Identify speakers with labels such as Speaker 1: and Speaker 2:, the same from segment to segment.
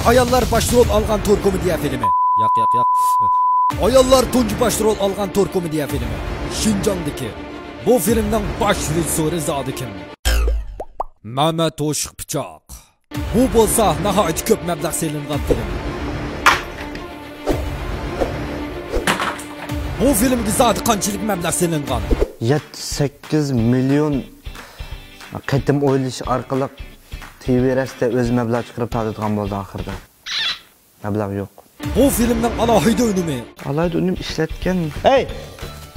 Speaker 1: ayollar başrol algan tor komediya filmi. Yak. Ayollar tunji başrol algan tor komediya filmi. Şinjandaki. Bu filmning baş rejissyori zodi kim? Mehmet To'shiq Pichoq. Bu bo'lsa nihoyat ko'p mablag' selingan film. Bu filmga zodi qanchalik mablag' selingan?
Speaker 2: 7-8 milyon qatim o'ylash orqali TV'rasda o'z mablag' chiqarib tadqiqot bo'ldi oxirida. Mablag' yo'q.
Speaker 1: Bu filmning alohida unumi.
Speaker 2: Alohida unim ishlatgan. Hey!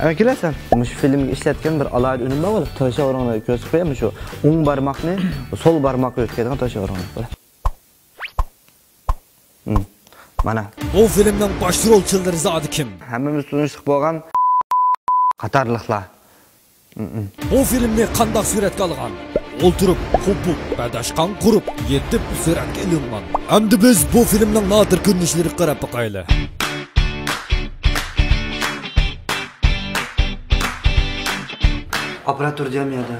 Speaker 2: Ana kelasan. Mush filmga ishlatgan bir alohida unim bor. To'sha o'rnini ko'rsatib qo'yam shu. O'ng barmoqni so'l barmoqqa o'tkazadigan to'sha o'rnini. Mana.
Speaker 1: Bu filmning başrolchilari zodi kim?
Speaker 2: Hammamiz tunishlik bo'lgan qatarliqlar.
Speaker 1: Bu filmni qanday suratga olgan? O'ltirib, hubub, badashqan qurib, yetib suratga ilingan. Endi biz bu filmning nodir ko'rinishlariga qarab boqaylik.
Speaker 2: Operator jamiyati.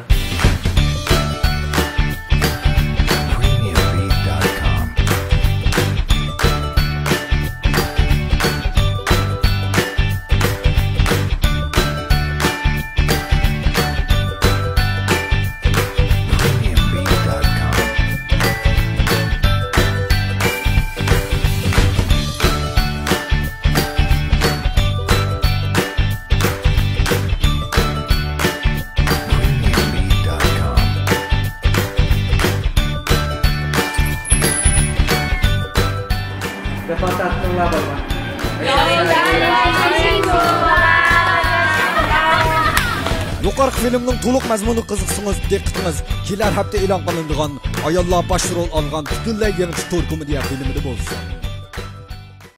Speaker 1: Yuqorqi filmning to'liq mazmuni qiziqsangiz, diqqatingiz kelar hafta e'lon qilinadigan ayollar başrol olgan butunlay yangi tor komediya filmida bo'lsin.